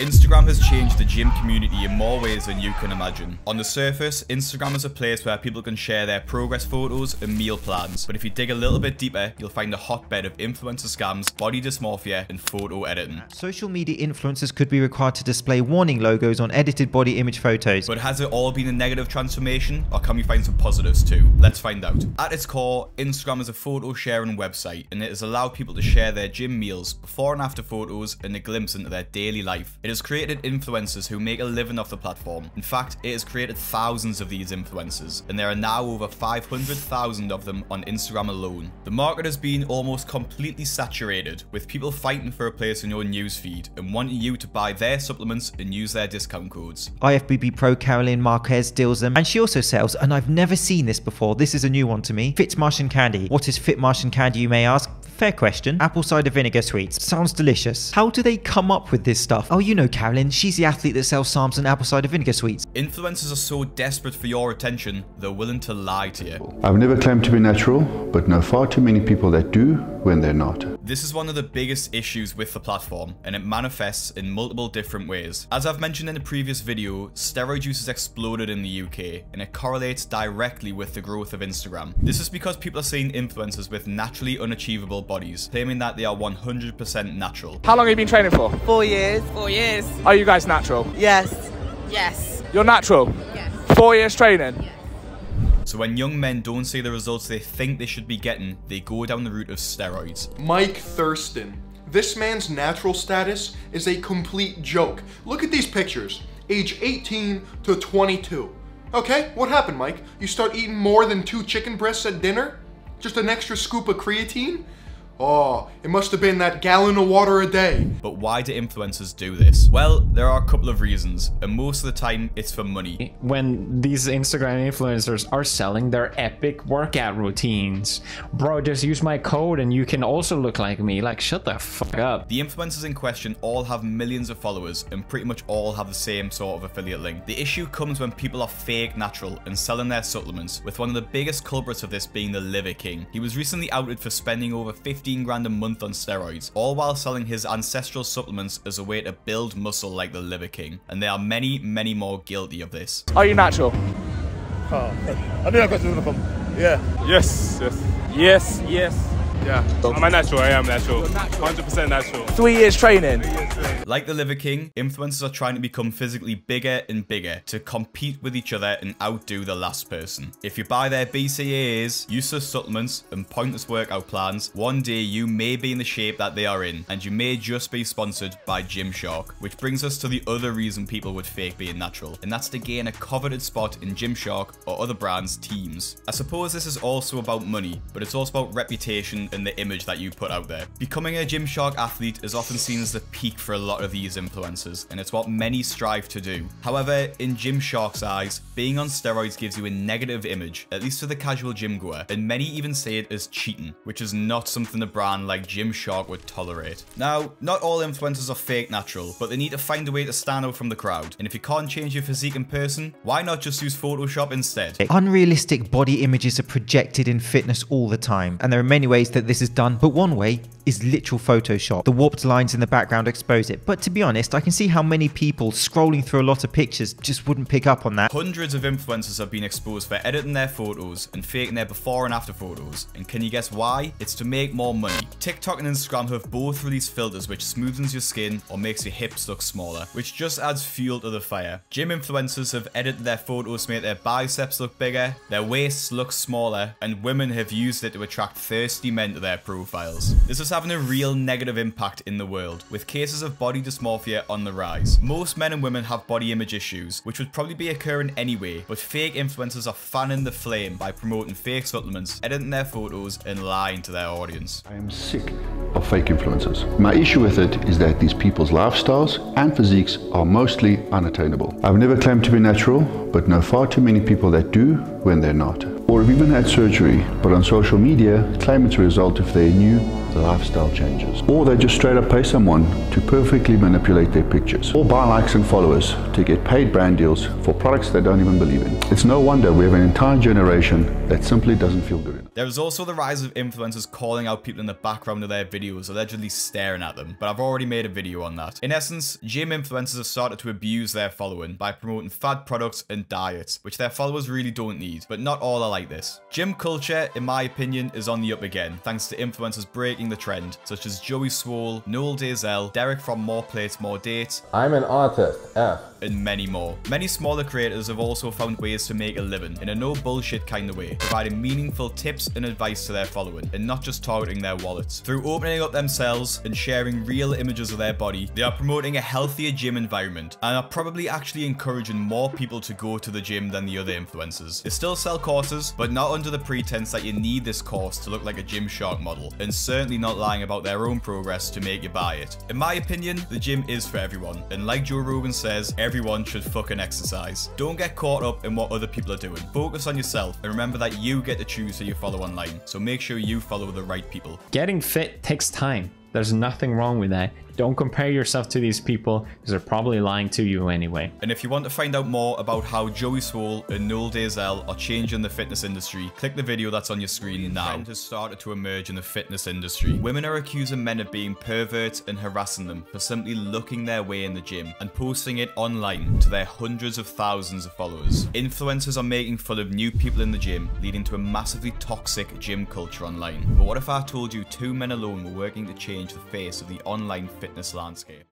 Instagram has changed the gym community in more ways than you can imagine. On the surface, Instagram is a place where people can share their progress photos and meal plans, but if you dig a little bit deeper, you'll find a hotbed of influencer scams, body dysmorphia, and photo editing. Social media influencers could be required to display warning logos on edited body image photos. But has it all been a negative transformation, or can we find some positives too? Let's find out. At its core, Instagram is a photo sharing website, and it has allowed people to share their gym meals, before and after photos, and a glimpse into their daily life. It has created influencers who make a living off the platform. In fact, it has created thousands of these influencers, and there are now over 500,000 of them on Instagram alone. The market has been almost completely saturated, with people fighting for a place in your newsfeed and wanting you to buy their supplements and use their discount codes. IFBB Pro Caroline Marquez deals them, and she also sells, and I've never seen this before, this is a new one to me, Fit Martian Candy. What is Fit Martian Candy, you may ask? Fair question. Apple cider vinegar sweets. Sounds delicious. How do they come up with this stuff? Oh, you know Carolyn, she's the athlete that sells Psalms and apple cider vinegar sweets. Influencers are so desperate for your attention, they're willing to lie to you. I've never claimed to be natural, but know far too many people that do when they're not. This is one of the biggest issues with the platform, and it manifests in multiple different ways. As I've mentioned in a previous video, steroid use has exploded in the UK, and it correlates directly with the growth of Instagram. This is because people are seeing influencers with naturally unachievable bodies, claiming that they are 100% natural. How long have you been training for? 4 years. 4 years. Are you guys natural? Yes. Yes. You're natural? Yes. 4 years training? Yes. So when young men don't see the results they think they should be getting, they go down the route of steroids. Mike Thurston. This man's natural status is a complete joke. Look at these pictures. Age 18 to 22. Okay, what happened, Mike? You start eating more than 2 chicken breasts at dinner? Just an extra scoop of creatine? Oh, it must have been that gallon of water a day. But why do influencers do this? Well, there are a couple of reasons, and most of the time it's for money. When these Instagram influencers are selling their epic workout routines, bro, just use my code and you can also look like me. Like, shut the fuck up. The influencers in question all have millions of followers and pretty much all have the same sort of affiliate link. The issue comes when people are fake natural and selling their supplements, with one of the biggest culprits of this being the Liver King. He was recently outed for spending over 15 grand a month on steroids, all while selling his ancestral supplements as a way to build muscle like the Liver King. And there are many, many more guilty of this. Are you natural? Oh, I knew that question was gonna come. Yeah. Yes, yes. Yes, yes. Yeah. Am I natural? I am natural. 100% natural. 3 years training. Like the Liver King, influencers are trying to become physically bigger and bigger to compete with each other and outdo the last person. If you buy their BCAAs, useless supplements, and pointless workout plans, one day you may be in the shape that they are in, and you may just be sponsored by Gymshark. Which brings us to the other reason people would fake being natural, and that's to gain a coveted spot in Gymshark or other brands' teams. I suppose this is also about money, but it's also about reputation and the image that you put out there. Becoming a Gymshark athlete is often seen as the peak for a lot of these influencers, and it's what many strive to do. However, in Gymshark's eyes, being on steroids gives you a negative image, at least to the casual gym goer, and many even say it as cheating, which is not something a brand like Gymshark would tolerate. Now, not all influencers are fake natural, but they need to find a way to stand out from the crowd, and if you can't change your physique in person, why not just use Photoshop instead? Unrealistic body images are projected in fitness all the time, and there are many ways that this is done, but one way is literal Photoshop. The warped lines in the background expose it, but to be honest, I can see how many people scrolling through a lot of pictures just wouldn't pick up on that. Hundreds of influencers have been exposed for editing their photos and faking their before and after photos, and can you guess why? It's to make more money. TikTok and Instagram have both released filters which smoothens your skin or makes your hips look smaller, which just adds fuel to the fire. Gym influencers have edited their photos to make their biceps look bigger, their waists look smaller, and women have used it to attract thirsty men to their profiles. This is having a real negative impact in the world, with cases of body dysmorphia on the rise. Most men and women have body image issues, which would probably be occurring anyway, but fake influencers are fanning the flame by promoting fake supplements, editing their photos, and lying to their audience. I am sick of fake influencers. My issue with it is that these people's lifestyles and physiques are mostly unattainable. I've never claimed to be natural, but know far too many people that do when they're not. Or have even had surgery, but on social media claim it's a result of their new lifestyle changes. Or they just straight up pay someone to perfectly manipulate their pictures. Or buy likes and followers to get paid brand deals for products they don't even believe in. It's no wonder we have an entire generation that simply doesn't feel good enough. There is also the rise of influencers calling out people in the background of their videos, allegedly staring at them, but I've already made a video on that. In essence, gym influencers have started to abuse their following by promoting fad products and diets, which their followers really don't need, but not all are like this. Gym culture, in my opinion, is on the up again, thanks to influencers breaking the trend, such as Joey Swoll, Noel Deyzel, Derek from More Plates, More Dates, I'm an artist, F. and many more. Many smaller creators have also found ways to make a living in a no bullshit kind of way, providing meaningful tips and advice to their following, and not just targeting their wallets. Through opening up themselves and sharing real images of their body, they are promoting a healthier gym environment, and are probably actually encouraging more people to go to the gym than the other influencers. They still sell courses, but not under the pretense that you need this course to look like a Gymshark model, and certainly not lying about their own progress to make you buy it. In my opinion, the gym is for everyone, and like Joe Rogan says, everyone should fucking exercise. Don't get caught up in what other people are doing. Focus on yourself, and remember that you get to choose who you follow online, so make sure you follow the right people. Getting fit takes time. There's nothing wrong with that. Don't compare yourself to these people because they're probably lying to you anyway. And if you want to find out more about how Joey Swoll and Noel Deyzel are changing the fitness industry, click the video that's on your screen now. Trend has started to emerge in the fitness industry. Women are accusing men of being perverts and harassing them for simply looking their way in the gym and posting it online to their hundreds of thousands of followers. Influencers are making fun of new people in the gym, leading to a massively toxic gym culture online. But what if I told you 2 men alone were working to change the face of the online fitness landscape?